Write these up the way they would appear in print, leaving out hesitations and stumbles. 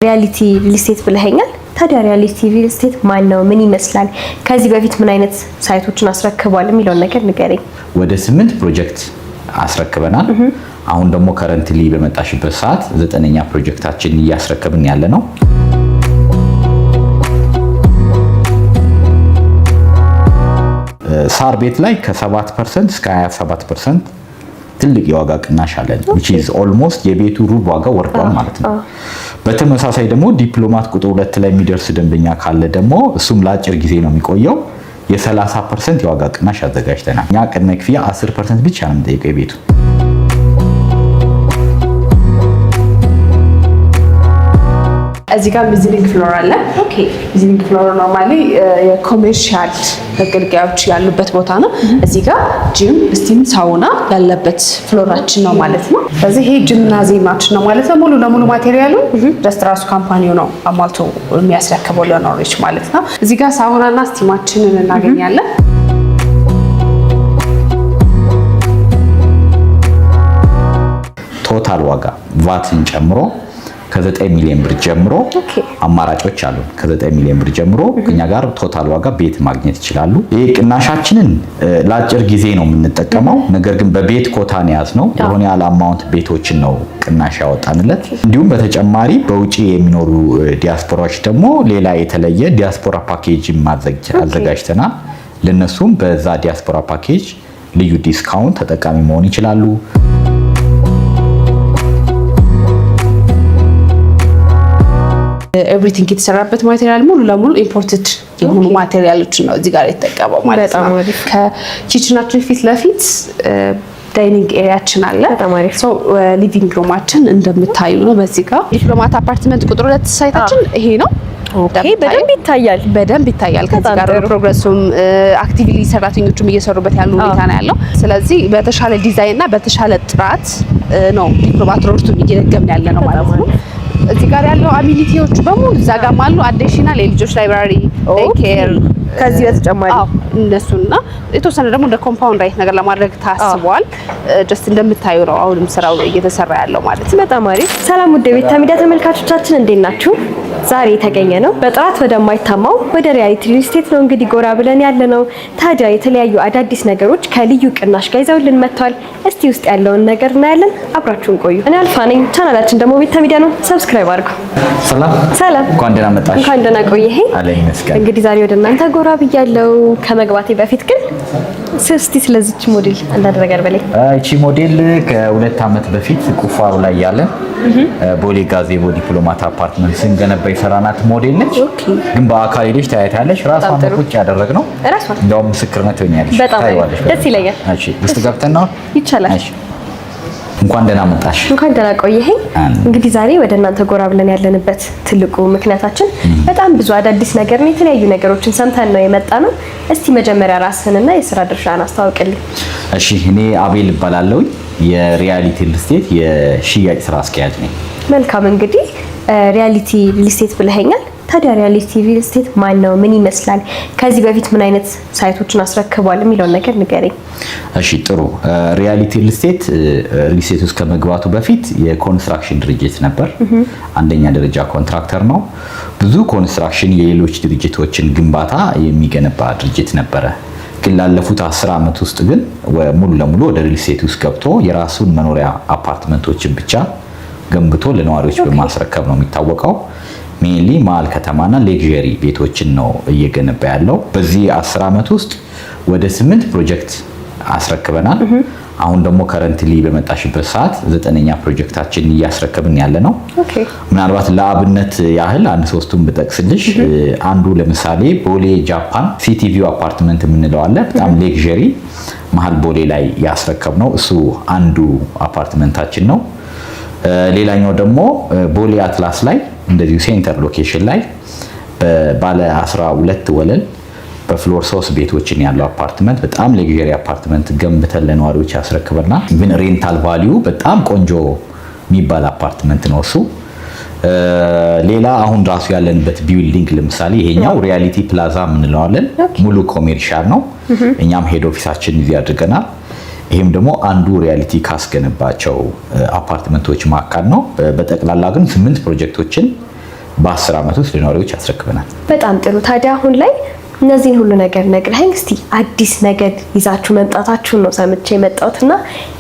ሪያሊቲ ሪል ስቴት ብለኸኛል። ታዲያ ሪያሊቲ ሪል ስቴት ማን ነው? ምን ይመስላል? ከዚህ በፊት ምን አይነት ሳይቶችን አስረክቧል የሚለውን ነገር ንገረኝ። ወደ 8 ፕሮጀክት አስረክበናል። አሁን ደግሞ ከረንትሊ በመጣሽበት ሰዓት 9ኛ ፕሮጀክታችን እያስረከብን ያለ ነው። ሳር ቤት ላይ ከ7% እስከ 27% ትልቅ የዋጋ ቅናሽ አለን which is almost የቤቱ ሩብ ዋጋ ወርዷል ማለት ነው። በተመሳሳይ ደግሞ ዲፕሎማት ቁጥር 2 ላይ የሚደርስ ደንበኛ ካለ ደግሞ እሱም ለአጭር ጊዜ ነው የሚቆየው የ30% የዋጋ ቅናሽ አዘጋጅተናል። እኛ ቅድመ ክፍያ 10% ብቻ ነው የምንጠይቀው የቤቱ። እዚህ ጋር ቪዚቲንግ ፍሎር አለ። ኦኬ ቪዚቲንግ ፍሎር ኖርማሊ የኮሜርሻል መገልገያዎች ያሉበት ቦታ ነው። እዚህ ጋር ጂም፣ ስቲም፣ ሳውና ያለበት ፍሎራችን ነው ማለት ነው። ስለዚህ ይሄ ጂምናዚየማችን ነው ማለት ነው። ሙሉ ለሙሉ ማቴሪያሉ ጀስት ራሱ ካምፓኒው ነው አሟልቶ የሚያስረክበው ለኖሪች ማለት ነው። እዚህ ጋር ሳውናና ስቲማችንን እናገኛለን። ቶታል ዋጋ ቫትን ጨምሮ ከ9 ሚሊዮን ብር ጀምሮ አማራጮች አሉ። ከ9 ሚሊዮን ብር ጀምሮ እኛ ጋር ቶታል ዋጋ ቤት ማግኘት ይችላሉ። ይሄ ቅናሻችንን ለአጭር ጊዜ ነው የምንጠቀመው። ነገር ግን በቤት ኮታ ነው ያዝነው። የሆነ ያለ አማውንት ቤቶችን ነው ቅናሽ ያወጣንለት። እንዲሁም በተጨማሪ በውጪ የሚኖሩ ዲያስፖራዎች ደግሞ ሌላ የተለየ ዲያስፖራ ፓኬጅ አዘጋጅተናል። ለነሱም በዛ ዲያስፖራ ፓኬጅ ልዩ ዲስካውንት ተጠቃሚ መሆን ይችላሉ። ኤቭሪቲንግ የተሰራበት ማቴሪያል ሙሉ ለሙሉ ኢምፖርትድ የሆኑ ማቴሪያሎች ነው እዚህ ጋር የተጠቀመው ማለት ነው። ከኪችናችን ፊት ለፊት ዳይኒንግ ኤሪያችን አለ። ሶ ሊቪንግ ሩማችን እንደምታዩ ነው። በዚህ ጋር ዲፕሎማት አፓርትመንት ቁጥር 2 ሳይታችን ይሄ ነው። ኦኬ በደንብ ይታያል። ከዚህ ጋር ፕሮግረሱም አክቲቭሊ ሰራተኞቹም እየሰሩበት ያሉ ሁኔታ ነው ያለው። ስለዚህ በተሻለ ዲዛይን እና በተሻለ ጥራት ነው ዲፕሎማት ሮድቱን እየደገምን ያለ ነው ማለት ነው። እዚህ ጋር ያለው አሚኒቲዎች በሙሉ እዛ ጋር አሉ። አዲሽናል የልጆች ላይብራሪ፣ ዴይኬር ከዚህ በተጨማሪ እነሱና የተወሰነ ደግሞ እንደ ኮምፓውንድ አይነት ነገር ለማድረግ ታስቧል። ጀስት እንደምታዩ ነው አሁንም ስራው እየተሰራ ያለው ማለት ነው። በጣም አሪፍ። ሰላም ውድ የቤታ ሚዲያ ተመልካቾቻችን እንዴት ናችሁ? ዛሬ የተገኘ ነው በጥራት ወደማይታማው ወደ ሪያሊቲ ሪል ስቴት ነው እንግዲህ ጎራ ብለን ያለ ነው። ታዲያ የተለያዩ አዳዲስ ነገሮች ከልዩ ቅናሽ ጋር ይዘውልን መጥተዋል። እስቲ ውስጥ ያለውን ነገር እናያለን። አብራችሁን ቆዩ። እኔ አልፋ ነኝ። ቻናላችን ደግሞ ቤታ ሚዲያ ነው። ሰብስክራይብ አድርጉ። ሰላም እንኳን ደህና መጣሽ። እንኳን ደህና ቆየህ። አለኝ መስከረ እንግዲህ ዛሬ ወደ እናንተ ጎራ ብያለሁ። ከመግባቴ በፊት ግን እስቲ ስለዚች ሞዴል አንዳንድ ነገር በላይ። እቺ ሞዴል ከ2 ዓመት በፊት ቁፋሮ ላይ ያለን ቦሌ ጋዜቦ ዲፕሎማት አፓርትመንት ስንገነባ የሰራናት ሞዴል ነች። ግን በአካል ሄደሽ ታያታለሽ። ራሷን ቁጭ ያደረግነው እንደውም ምስክርነት ሆኛለሽ። ታይዋለሽ። ደስ ይለኛል። እሺ ውስጥ ገብተን ነው ይቻላል። እሺ እንኳን ደህና መጣሽ። እንኳን ደህና ቆየኸኝ። እንግዲህ ዛሬ ወደ እናንተ ጎራ ብለን ያለንበት ትልቁ ምክንያታችን በጣም ብዙ አዳዲስ ነገር ነው፣ የተለያዩ ነገሮችን ሰምተን ነው የመጣ ነው። እስቲ መጀመሪያ ራስህንና የስራ ድርሻህን አስተዋውቅልኝ። እሺ እኔ አቤል እባላለሁ። የሪያሊቲ ሪል ስቴት የሽያጭ ስራ አስኪያጅ ነኝ። መልካም። እንግዲህ ሪያሊቲ ሪል ስቴት ብለኸኛል። ታዲያ ሪያሊቲ ሪል ስቴት ማን ነው? ምን ይመስላል? ከዚህ በፊት ምን አይነት ሳይቶችን አስረክቧል የሚለውን ነገር ንገረኝ። እሺ ጥሩ። ሪያሊቲ ሪል ስቴት ውስጥ ከመግባቱ በፊት የኮንስትራክሽን ድርጅት ነበር። አንደኛ ደረጃ ኮንትራክተር ነው። ብዙ ኮንስትራክሽን የሌሎች ድርጅቶችን ግንባታ የሚገነባ ድርጅት ነበረ። ግን ላለፉት 10 ዓመት ውስጥ ግን ሙሉ ለሙሉ ወደ ሪል ስቴት ውስጥ ገብቶ የራሱን መኖሪያ አፓርትመንቶችን ብቻ ገንብቶ ለነዋሪዎች በማስረከብ ነው የሚታወቀው። ሜንሊ መሀል ከተማና ሌክዠሪ ቤቶችን ነው እየገነባ ያለው። በዚህ 10 ዓመት ውስጥ ወደ 8 ፕሮጀክት አስረክበናል። አሁን ደግሞ ከረንትሊ በመጣሽበት ሰዓት 9ኛ ፕሮጀክታችን እያስረከብን ያለ ነው። ምናልባት ለአብነት ያህል አንድ 3ቱን ብጠቅስልሽ፣ አንዱ ለምሳሌ ቦሌ ጃፓን ሲቲ ቪው አፓርትመንት የምንለው አለ። በጣም ሌክዠሪ መሀል ቦሌ ላይ ያስረከብነው እሱ አንዱ አፓርትመንታችን ነው። ሌላኛው ደግሞ ቦሌ አትላስ ላይ እንደዚሁ ሴንተር ሎኬሽን ላይ ባለ 12 ወለል በፍሎር 3 ቤቶችን ያለው አፓርትመንት በጣም ሌክዠሪ አፓርትመንት ገንብተን ለነዋሪዎች ያስረክበና ግን ሬንታል ቫልዩ በጣም ቆንጆ የሚባል አፓርትመንት ነው እሱ። ሌላ አሁን ራሱ ያለንበት ቢልዲንግ ለምሳሌ ይሄኛው ሪያሊቲ ፕላዛ የምንለዋለን። ሙሉ ኮሜርሻል ነው። እኛም ሄድ ኦፊሳችን እዚህ አድርገናል። ይሄም ደግሞ አንዱ ሪያሊቲ ካስገነባቸው አፓርትመንቶች ማካከል ነው። በጠቅላላ ግን 8 ፕሮጀክቶችን በ10 ዓመት ውስጥ ለነዋሪዎች ያስረክበናል። በጣም ጥሩ። ታዲያ አሁን ላይ እነዚህን ሁሉ ነገር ነግረኸኝ እስቲ አዲስ ነገር ይዛችሁ መምጣታችሁን ነው ሰምቼ የመጣሁትና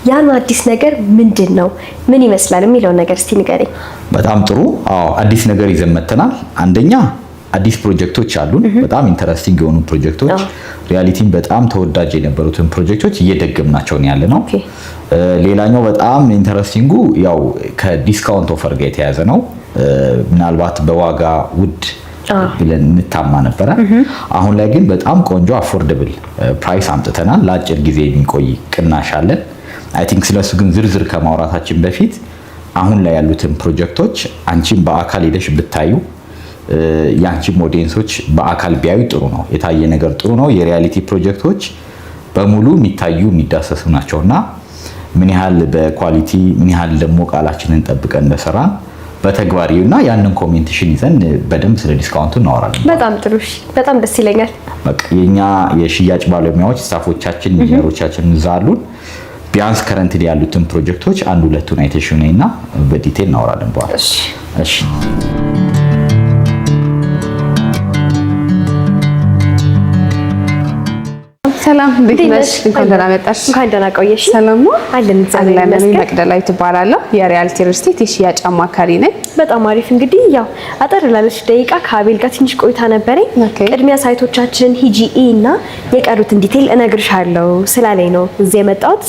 ያን አዲስ ነገር ምንድን ነው ምን ይመስላል የሚለውን ነገር እስቲ ንገረኝ። በጣም ጥሩ። አዎ አዲስ ነገር ይዘን መጥተናል። አንደኛ አዲስ ፕሮጀክቶች አሉን። በጣም ኢንተረስቲንግ የሆኑ ፕሮጀክቶች ሪያሊቲን በጣም ተወዳጅ የነበሩትን ፕሮጀክቶች እየደገምናቸው ነው ያለነው። ሌላኛው በጣም ኢንተረስቲንጉ ያው ከዲስካውንት ኦፈር ጋር የተያያዘ ነው። ምናልባት በዋጋ ውድ ብለን እንታማ ነበረ። አሁን ላይ ግን በጣም ቆንጆ አፎርደብል ፕራይስ አምጥተናል። ለአጭር ጊዜ የሚቆይ ቅናሽ አለን። አይ ቲንክ ስለሱ ግን ዝርዝር ከማውራታችን በፊት አሁን ላይ ያሉትን ፕሮጀክቶች አንቺም በአካል ሄደሽ ብታዩ ያንቺም ኦዲየንሶች በአካል ቢያዩ ጥሩ ነው። የታየ ነገር ጥሩ ነው። የሪያሊቲ ፕሮጀክቶች በሙሉ የሚታዩ የሚዳሰሱ ናቸውና ምን ያህል በኳሊቲ ምን ያህል ደግሞ ቃላችንን ጠብቀን እንደሰራን በተግባሪውና ያንን ኮሜንቴሽን ይዘን በደንብ ስለ ዲስካውንቱ እናወራለን። በጣም ጥሩ። በጣም ደስ ይለኛል። በቃ የኛ የሽያጭ ባለሙያዎች ስታፎቻችን ኢንጂነሮቻችን እንዛሉን ቢያንስ ከረንትሊ ያሉትን ፕሮጀክቶች አንድ ሁለቱን አይተሽውና በዲቴል እናወራለን በኋላ። እሺ ሰላም እንዴት ነሽ? እንኳን ደህና መጣሽ። እንኳን ደህና ቆየሽ። ሰላም ነው አለን። እኔ መቅደላዊት እባላለሁ የሪያሊቲ ሪል ስቴት የሽያጭ አማካሪ ነኝ። በጣም አሪፍ። እንግዲህ ያው አጠር ላለች ደቂቃ ከአቤል ጋር ትንሽ ቆይታ ነበረኝ። ቅድሚያ ሳይቶቻችን ሂጂኢ እና የቀሩትን ዲቴል እነግርሻለሁ ስላለኝ ነው እዚህ የመጣሁት።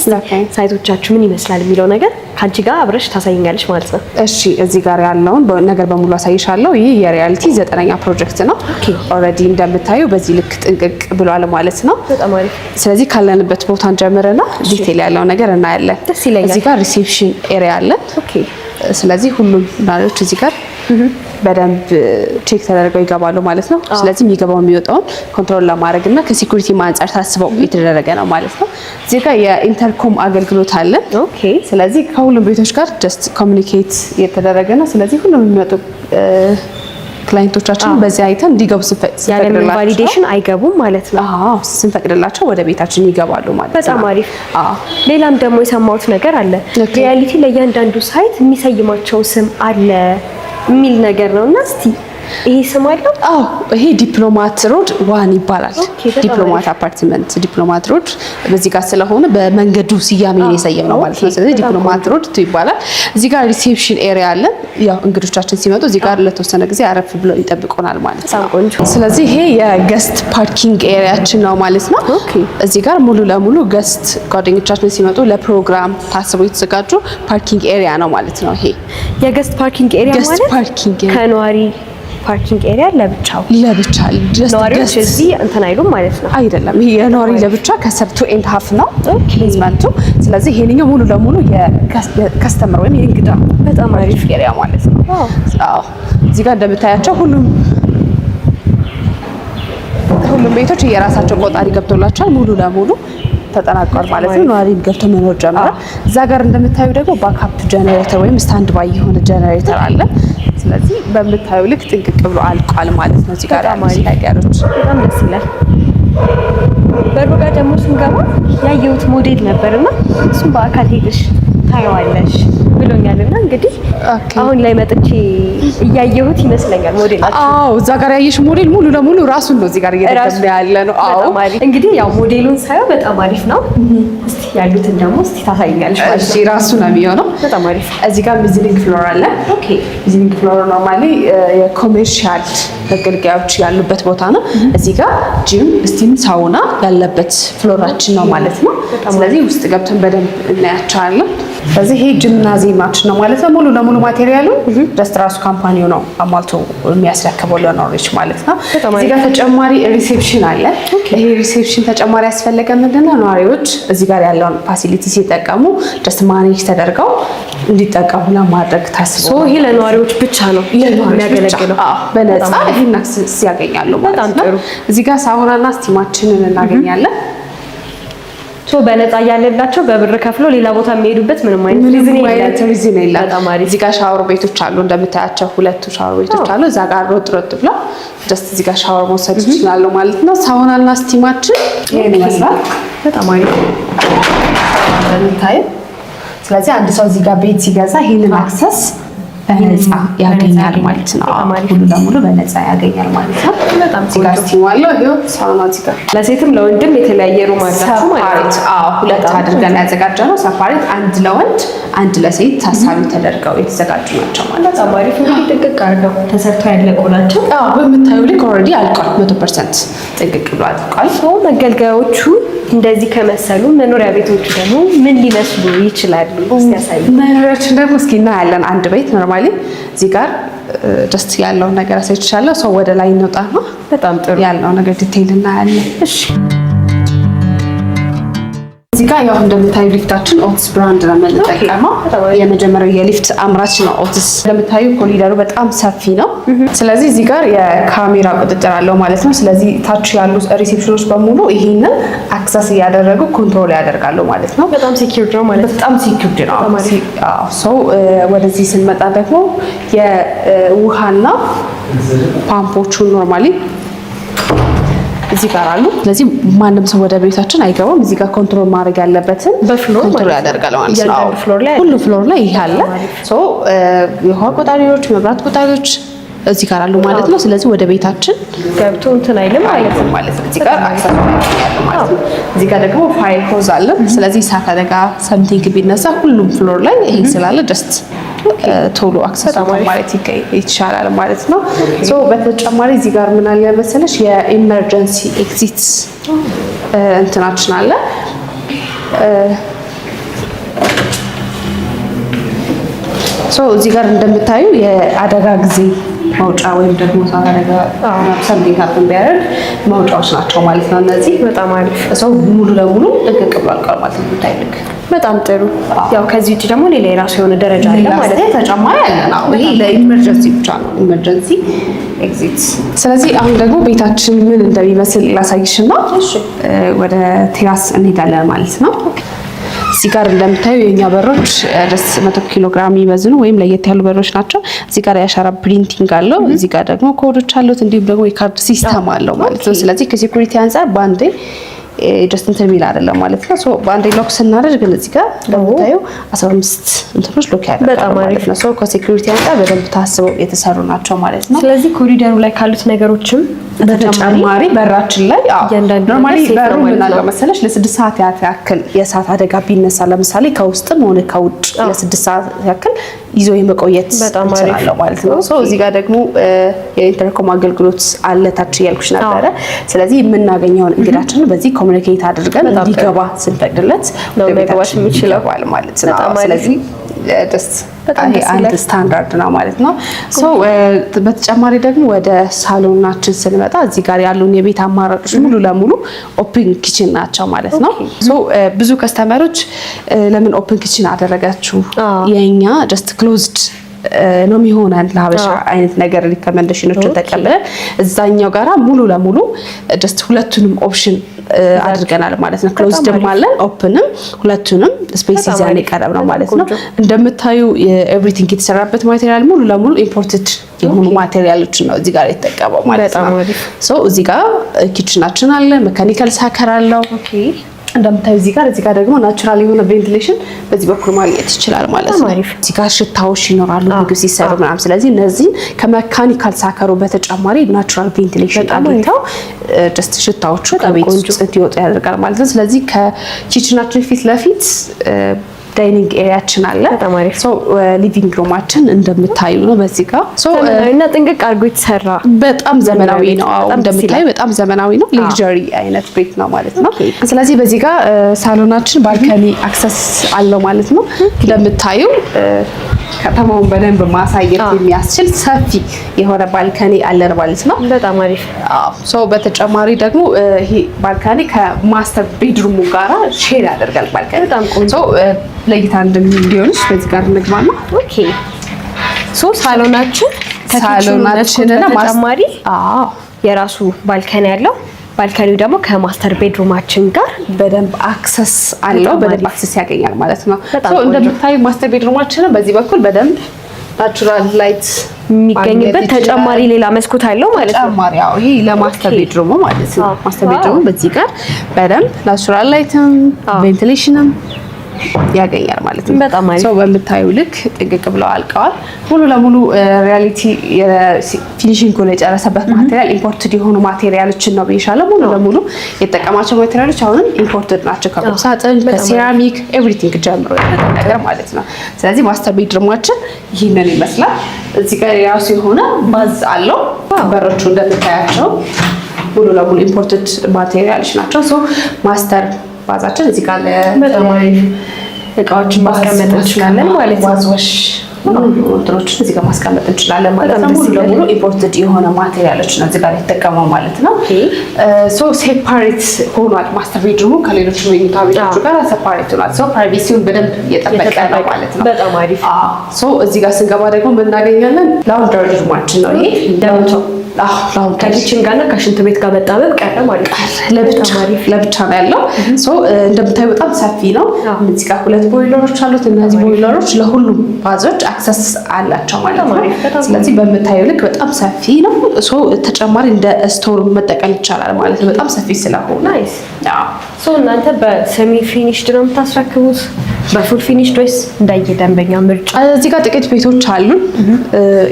ሳይቶቻችሁ ምን ይመስላል የሚለው ነገር ካንቺ ጋር አብረሽ ታሳይኛለሽ ማለት ነው። እሺ እዚህ ጋር ያለውን ነገር በሙሉ አሳይሻለሁ። ይህ የሪያሊቲ 9ኛ ፕሮጀክት ነው። ኦልሬዲ እንደምታዩ በዚህ ልክ ጥንቅቅ ብሏል ማለት ነው። በጣም አሪፍ። ስለዚህ ካለንበት ቦታ እንጀምርና ዲቴል ያለው ነገር እናያለን። ደስ ይለኛል። እዚህ ጋር ሪሴፕሽን ኤሪያ አለ። ኦኬ። ስለዚህ ሁሉም ናሪዎች እዚህ ጋር በደንብ ቼክ ተደርገው ይገባሉ ማለት ነው። ስለዚህ የሚገባው የሚወጣውን ኮንትሮል ለማድረግ እና ከሴኩሪቲ አንፃር ታስበው የተደረገ ነው ማለት ነው። እዚህ ጋር የኢንተርኮም አገልግሎት አለ። ኦኬ። ስለዚህ ከሁሉም ቤቶች ጋር ጀስት ኮሙኒኬት የተደረገ ነው። ስለዚህ ሁሉም የሚመጡ ክላይንቶቻችን በዚህ አይተም እንዲገቡ ያለ ቫሊዴሽን አይገቡም ማለት ነው። አዎ ስንፈቅድላቸው ወደ ቤታችን ይገባሉ ማለት ነው። በጣም አሪፍ። ሌላም ደግሞ የሰማሁት ነገር አለ። ሪያሊቲ ለእያንዳንዱ ሳይት የሚሰይማቸው ስም አለ የሚል ነገር ነው እና እስቲ ይሄ ስም አለው? አዎ ይሄ ዲፕሎማት ሮድ 1 ይባላል። ዲፕሎማት አፓርትመንት ዲፕሎማት ሮድ በዚህ ጋር ስለሆነ በመንገዱ ስያሜ ነው የሰየምነው ማለት ነው። ስለዚህ ዲፕሎማት ሮድ 2 ይባላል። እዚህ ጋር ሪሴፕሽን ኤሪያ አለ። ያው እንግዶቻችን ሲመጡ እዚህ ጋር ለተወሰነ ጊዜ አረፍ ብለው ይጠብቁናል ማለት ነው። ስለዚህ ይሄ የገስት ፓርኪንግ ኤሪያችን ነው ማለት ነው። እዚህ ጋር ሙሉ ለሙሉ ገስት ጓደኞቻችን ሲመጡ ለፕሮግራም ታስቦ የተዘጋጁ ፓርኪንግ ኤሪያ ነው ማለት ነው። ይሄ የገስት ፓርኪንግ ኤሪያ ማለት ከነዋሪ ፓርኪንግ ኤሪያ ለብቻ ነዋሪዎች እዚህ እንትን አይሉም ማለት ነው። አይደለም። ይሄ የነዋሪ ለብቻ ከሰብቱ ኤንድ ሀፍ ነው ቤዝመንቱ። ስለዚህ ይሄንኛው ሙሉ ለሙሉ የከስተመር ወይም የእንግዳ በጣም አሪፍ ኤሪያ ማለት ነው። አዎ እዚህ ጋር እንደምታያቸው ሁሉም ቤቶች የራሳቸው ቆጣሪ ገብቶላቸዋል። ሙሉ ለሙሉ ተጠናቋል ማለት ነው። ነዋሪ ገብቶ መኖር ጀመረ። እዛ ጋር እንደምታዩ ደግሞ ባክአፕ ጀነሬተር ወይም ስታንድ ባይ የሆነ ጀነሬተር አለ። ስለዚህ በምታዩ ልክ ጥንቅቅ ብሎ አልቋል ማለት ነው። እዚህ ጋር ያሉት በጣም ደስ ይላል። በሩ ጋር ደግሞ ስንገባ ያየሁት ሞዴል ነበርና እሱም በአካል ሄደሽ ታየዋለሽ ብሎኛልና እንግዲህ አሁን ላይ መጥቼ እያየሁት ይመስለኛል ሞዴላችሁ። አዎ እዛ ጋር ያየሽ ሞዴል ሙሉ ለሙሉ ራሱን ነው እዚህ ጋር እየተገኘ ያለ ነው። አዎ እንግዲህ ያው ሞዴሉን ሳየው በጣም አሪፍ ነው። እስቲ ያሉትን ደግሞ እስቲ ታሳይኛለሽ ማለት ነው። እሺ ራሱ ነው የሚሆነው። በጣም አሪፍ። እዚህ ጋር ቪዚቲንግ ፍሎር አለ። ኦኬ ቪዚቲንግ ፍሎር ኖርማሊ የኮሜርሻል መገልገያዎች ያሉበት ቦታ ነው። እዚህ ጋር ጂም፣ ስቲም፣ ሳውና ያለበት ፍሎራችን ነው ማለት ነው። ስለዚህ ውስጥ ገብተን በደንብ እናያቸዋለን። ስለዚህ ይሄ ጂምናዚየማችን ነው ማለት ነው። ሙሉ ለሙሉ ማቴሪያሉ ጀስት ራሱ ካምፓኒው ነው አሟልቶ የሚያስረክበው ለነዋሪዎች ማለት ነው። እዚህ ጋር ተጨማሪ ሪሴፕሽን አለ። ይሄ ሪሴፕሽን ተጨማሪ ያስፈለገ ምንድነው ነዋሪዎች እዚህ ጋር ያለውን ፋሲሊቲ ሲጠቀሙ ጀስት ማኔጅ ተደርገው እንዲጠቀሙ ለማድረግ ታስቦ ይሄ ለነዋሪዎች ብቻ ነው የሚያገለግለው። በነፃ ይሄን አክሰስ ያገኛሉ ማለት ነው። እዚህ ጋር ሳውናና ስቲማችንን እናገኛለን። በነፃ ያለላቸው በብር ከፍሎ ሌላ ቦታ የሚሄዱበት ምንም አይነት ሪዝን የለም። እዚህ ጋር ሻወር ቤቶች አሉ እንደምታያቸው 2 ሻወር ቤቶች አሉ። እዛ ጋር ሮጥ ብለው ጀስት እዚህ ጋር ሻወር መውሰድ ይችላሉ ማለት ነው። ሳውናና ስቲማችን ይሄን ይመስላል። በጣም አሪፍ እንደምታዩ። ስለዚህ አንድ ሰው እዚህ ጋር ቤት ሲገዛ ይሄንን አክሰስ በነፃ ያገኛል ማለት ነው። ሙሉ ለሙሉ በነፃ ያገኛል ማለት ነው። በጣም ሲጋር ሲዋለው ይሄው ሳውና ሲጋር ለሴትም ለወንድም የተለያየ ሩም አላችሁ ማለት ነው። ሁለት አድርገን ያዘጋጀነው ሰፓሬት፣ አንድ ለወንድ አንድ ለሴት ታሳቢ ተደርገው የተዘጋጁ ናቸው ማለት ነው። በጣም አሪፍ ነው። ጥንቅቅ አድርገው ተሰርተው ያለቁ ናቸው። በምታዩ ልክ ኦልሬዲ አልቋል። 100% ጥንቅቅ ብሎ አልቋል። መገልገያዎቹ እንደዚህ ከመሰሉ መኖሪያ ቤቶቹ ደግሞ ምን ሊመስሉ ይችላሉ? ያሳዩ። መኖሪያችን ደግሞ እስኪ እናያለን። አንድ ቤት ኖርማሊ እዚህ ጋር ጀስት ያለውን ነገር አሳይቻለሁ። ሰው ወደ ላይ እንውጣ ነው። በጣም ጥሩ ያለው ነገር ዲቴይል እናያለን። እሺ እዚህ ጋር ያው እንደምታዩ ሊፍታችን ኦትስ ብራንድ ነው የምንጠቀመው። የመጀመሪያው የሊፍት አምራች ነው ኦትስ። እንደምታዩ ኮሪደሩ በጣም ሰፊ ነው። ስለዚህ እዚህ ጋር የካሜራ ቁጥጥር አለው ማለት ነው። ስለዚህ ታች ያሉ ሪሴፕሽኖች በሙሉ ይሄንን አክሰስ እያደረጉ ኮንትሮል ያደርጋሉ ማለት ነው። በጣም ሴኩርድ ነው ማለት ነው። በጣም ሴኩርድ ነው። ሰው ወደዚህ ስንመጣ ደግሞ የውሃና ፓምፖቹን ኖርማሊ እዚህ ጋር አሉ። ስለዚህ ማንም ሰው ወደ ቤታችን አይገባም። እዚህ ጋር ኮንትሮል ማድረግ ያለበትን በፍሎር ኮንትሮል ያደርጋል ማለት ነው። ሁሉ ፍሎር ላይ ይሄ አለ። ሶ የውሃ ቆጣሪዎች፣ መብራት ቆጣሪዎች እዚህ ጋር አሉ ማለት ነው። ስለዚህ ወደ ቤታችን ገብቶ እንትን አይልም ማለት ነው። እዚህ ጋር አክሰስ ያለው ማለት ነው። እዚህ ጋር ደግሞ ፋየር ሆዝ አለ። ስለዚህ እሳት አደጋ ሰምቲንግ ቢነሳ ሁሉም ፍሎር ላይ ይሄ ስላለ ጀስት ቶሎ አክሰስ ማለት ይቻላል ማለት ነው። ሶ በተጨማሪ እዚህ ጋር ምን አለ መሰለሽ የኢመርጀንሲ ኤግዚት እንትናችን አለ። ሶ እዚህ ጋር እንደምታዩ የአደጋ ጊዜ መውጫ ወይም ደግሞ አደጋ ሰምቲንግ ሀፕን ቢያደርግ መውጫዎች ናቸው ማለት ነው። እነዚህ በጣም አሪፍ ሰው ሙሉ ለሙሉ ጥንቅቅ ብሏል ማለት ነው። ታይልክ በጣም ጥሩ። ያው ከዚህ ውጭ ደግሞ ሌላ የራሱ የሆነ ደረጃ አለ ማለት ነው። ተጨማሪ አለ ነው። ይሄ ለኢመርጀንሲ ብቻ ነው፣ ኢመርጀንሲ ኤግዚት። ስለዚህ አሁን ደግሞ ቤታችን ምን እንደሚመስል ላሳይሽና ወደ ቴራስ እንሄዳለን ማለት ነው። እዚህ ጋር እንደምታዩ የኛ በሮች ደስ 100 ኪሎ ግራም የሚመዝኑ ወይም ለየት ያሉ በሮች ናቸው። እዚህ ጋር የአሻራ ፕሪንቲንግ አለው። እዚህ ጋር ደግሞ ኮዶች አሉት፣ እንዲሁም ደግሞ የካርድ ሲስተም አለው ማለት ነው። ስለዚህ ከሴኩሪቲ አንፃር ባንዴ ጀስት እንትን የሚል አይደለም ማለት ነው። ሶ ባንዴ ሎክ ስናደርግ ግን እዚህ ጋር እንደምታዩ 15 እንትኖች ሎክ ያደርጋሉ ማለት ነው። ሶ ከሴኩሪቲ አንፃር በደንብ ታስበው የተሰሩ ናቸው ማለት ነው። ስለዚህ ኮሪደሩ ላይ ካሉት ነገሮችም በተጨማሪ በራችን ላይ ኖርማሊ በሩ ምን አለው መሰለሽ ለ6 ሰዓት ያክል የእሳት አደጋ ቢነሳ ለምሳሌ ከውስጥም ሆነ ከውጭ ለ6 ሰዓት ያክል ይዞ የመቆየት ይችላል ማለት ነው። ሶ እዚህ ጋር ደግሞ የኢንተርኮም አገልግሎት አለ ታች ያልኩሽ ነበረ። ስለዚህ የምናገኘውን እንግዳችን በዚህ ኮሙኒኬት አድርገን እንዲገባ ስንፈቅድለት ነው መግባት የሚችለው ማለት ነው። ስለዚህ አንድ ስታንዳርድ ነው ማለት ነው። ሶ በተጨማሪ ደግሞ ወደ ሳሎናችን ስንመጣ እዚህ ጋር ያሉን የቤት አማራጮች ሙሉ ለሙሉ ኦፕን ኪችን ናቸው ማለት ነው። ሶ ብዙ ከስተመሮች ለምን ኦፕን ኪችን አደረጋችሁ? የኛ ጀስት ክሎዝድ ነው የሚሆነን ለሀበሻ አይነት ነገር ሪኮመንዴሽኖችን ተቀብለን እዛኛው ጋራ ሙሉ ለሙሉ ጀስት ሁለቱንም ኦፕሽን አድርገናል ማለት ነው። ክሎዝድም አለን ኦፕንም፣ ሁለቱንም ስፔስ ይዘን የቀረብ ነው ማለት ነው። እንደምታዩ ኤቭሪቲንግ የተሰራበት ማቴሪያል ሙሉ ለሙሉ ኢምፖርትድ የሆኑ ማቴሪያሎችን ነው እዚህ ጋር የተጠቀመው ማለት ነው። ሶ እዚህ ጋር ኪችናችን አለ፣ ሜካኒካል ሳከር አለው። እንደምታዩ እዚህ ጋር ደግሞ ናቹራል የሆነ ቬንቲሌሽን በዚህ በኩል ማግኘት ይችላል ማለት ነው። እዚህ ጋር ሽታዎች ይኖራሉ ምግብ ሲሰሩ ምናምን። ስለዚህ እነዚህ ከሜካኒካል ሳከሩ በተጨማሪ ናቹራል ቬንቲሌሽን አግኝተው ጀስት ሽታዎቹ ከቤት ውስጥ እንዲወጡ ያደርጋል ማለት ነው። ስለዚህ ከኪችናችን ፊት ለፊት ዳይኒንግ ኤሪያችን አለ። ሶ ሊቪንግ ሩማችን እንደምታዩ ነው በዚህ ጋር እና ጥንቅቅ አድርጎ የተሰራ በጣም ዘመናዊ ነው። እንደምታዩ በጣም ዘመናዊ ነው። ሌክዠሪ አይነት ቤት ነው ማለት ነው። ስለዚህ በዚህ ጋር ሳሎናችን ባልከኒ አክሰስ አለው ማለት ነው። እንደምታዩ ከተማውን በደንብ ማሳየት የሚያስችል ሰፊ የሆነ ባልከኒ አለን ማለት ነው። በጣም አሪፍ። ሶ በተጨማሪ ደግሞ ይሄ ባልከኒ ከማስተር ቤድሩሙ ጋራ ሼር ያደርጋል ባልከኒ። በጣም ቆንጆ ለይታ እንዲሆንሽ በዚህ ጋር እንግባና ኦኬ። ሶ ሳሎናችንና ተጨማሪ የራሱ ባልከኒ ያለው ባልከኒው ደግሞ ከማስተር ቤድሩማችን ጋር በደንብ አክሰስ አለው። በደንብ አክሰስ ያገኛል ማለት ነው። ሶ እንደምታዩ ማስተር ቤድሩማችን በዚህ በኩል በደንብ ናቹራል ላይት የሚገኝበት ተጨማሪ ሌላ መስኮት አለው ማለት ነው። ተጨማሪ ይሄ ለማስተር ቤድሩሙ ማለት ነው። ማስተር ቤድሩሙ በዚህ ጋር በደንብ ናቹራል ላይትም ቬንቲሌሽንም ያገኛል ማለት ነው። በጣም አሪፍ። ሰው በምታዩ ልክ ጥንቅቅ ብለው አልቀዋል። ሙሉ ለሙሉ ሪያሊቲ ፊኒሺንጉን የጨረሰበት ማቴሪያል ኢምፖርትድ የሆኑ ማቴሪያሎችን ነው ብዬሻለሁ። ሙሉ ለሙሉ የተጠቀማቸው ማቴሪያሎች አሁንም ኢምፖርትድ ናቸው። ከቁምሳጥን ከሴራሚክ ኤቭሪቲንግ ጀምሮ ያለው ነገር ማለት ነው። ስለዚህ ማስተር ቤድሩማችን ይህንን ይመስላል። እዚህ ጋር የራሱ የሆነ ባዝ አለው። በሮቹ እንደምታያቸው ሙሉ ለሙሉ ኢምፖርትድ ማቴሪያሎች ናቸው። ሶ ማስተር ባዛችን እዚህ ጋር እቃዎችን ማስቀመጥ እንችላለን ማለት ነው። ዋዝወሽ እንትኖችን እዚህ ጋር ማስቀመጥ እንችላለን ማለት ነው። ሙሉ ለሙሉ ኢምፖርትድ የሆነ ማቴሪያሎች ነው እዚህ ጋር የተጠቀመው ማለት ነው። ሶ ሴፓሬት ሆኗል ማስተር ቤድሩሙ ከሌሎች መኝታ ቤቶቹ ጋር ሴፓሬት ሆኗል። ሶ ፕራይቬሲውን በደንብ እየጠበቀ ነው ማለት ነው። በጣም አሪፍ። ሶ እዚህ ጋር ስንገባ ደግሞ ምን እናገኛለን? ላውንደሪ ሩማችን ነው ይሄ እንደምታው ከኪችን ጋርና ከሽንት ቤት ጋር መጣበብ ቀረ ማለት ነው። ለብቻ ነው ያለው። ሶ እንደምታዩ በጣም ሰፊ ነው። እዚህ ጋር 2 ቦይለሮች አሉት። እነዚህ ቦይለሮች ለሁሉም ባዞች አክሰስ አላቸው ማለት ነው። ስለዚህ በምታዩ ልክ በጣም ሰፊ ነው። ሶ ተጨማሪ እንደ ስቶር መጠቀም ይቻላል ማለት ነው። በጣም ሰፊ ስለሆነ ናይስ። ሶ እናንተ በሰሚ ፊኒሽድ ነው የምታስረክቡት? በፉል ፊኒሽድ ወይስ እንደየደንበኛ ምርጫ? እዚህ ጋር ጥቂት ቤቶች አሉን።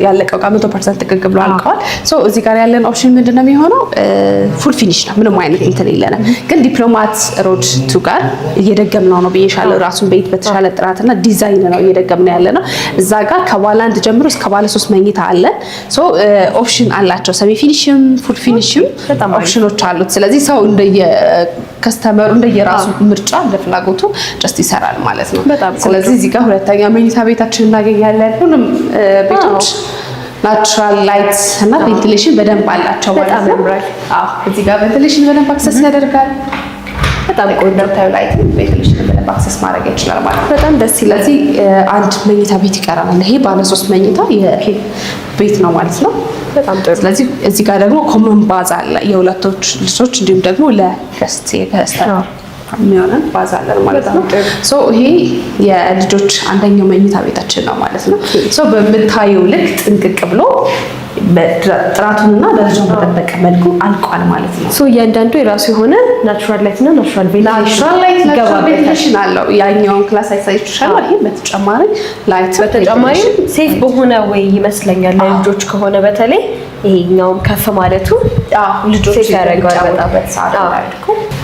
ያለቀው ጋር 100% ጥቅቅ ብሎ አልቀዋል። ሶ እዚህ ጋር ያለን ኦፕሽን ምንድነው የሚሆነው? ፉል ፊኒሽ ነው። ምንም አይነት እንትን የለንም። ግን ዲፕሎማት ሮድ 2 ጋር እየደገምነው ነው ብዬሻለሁ። ራሱን ቤት በተሻለ ጥራትና ዲዛይን ነው እየደገምነው ያለ ነው። እዛ ጋር ከባለ 1 ጀምሮ እስከ ባለ 3 መኝታ አለን። ሶ ኦፕሽን አላቸው። ሰሚ ፊኒሽም ፉል ፊኒሽም ኦፕሽኖች አሉት። ስለዚህ ሰው እንደየ ከስተመሩ እንደየራሱ ምርጫ እንደ ፍላጎቱ ጀስት ይሰራል ማለት ነው። ስለዚህ እዚህ ጋር ሁለተኛ መኝታ ቤታችን እናገኛለን። ሁሉም ቤቶች ናቹራል ላይት እና ቬንቲሌሽን በደንብ አላቸው ማለት ነው። አዎ እዚህ ጋር ቬንቲሌሽን በደንብ አክሰስ ያደርጋል። በጣም ቆንጆ ታዩ ላይት ቬንቲሌሽን በደንብ አክሰስ ማድረግ ይችላል ማለት ነው። በጣም ደስ ይላል። ስለዚህ አንድ መኝታ ቤት ይቀራል። ይሄ ባለ 3 መኝታ ቤት ነው ማለት ነው። በጣም ጥሩ። ስለዚህ እዚህ ጋር ደግሞ ኮመን ባዝ አለ የሁለቶች ልጆች እንዲሁም ደግሞ ለገስት የሚሆነን ባዝ አለን ማለት ነው። ሶ ይሄ የልጆች አንደኛው መኝታ ቤታችን ነው ማለት ነው። ሶ በምታየው ልክ ጥንቅቅ ብሎ ጥራቱንና ደረጃውን በጠበቀ መልኩ አልቋል ማለት ነው። ሶ እያንዳንዱ የራሱ የሆነ ናቹራል ላይት እና ናቹራል ቬንቲሌሽን አለው። ያኛውን ክላስ አይሳይቻለሁ። ይሄ በተጨማሪ ላይት በተጨማሪ ሴፍ በሆነ ወይ ይመስለኛል ለልጆች ከሆነ በተለይ ይሄኛውም ከፍ ማለቱ ልጆች ያደርጋል።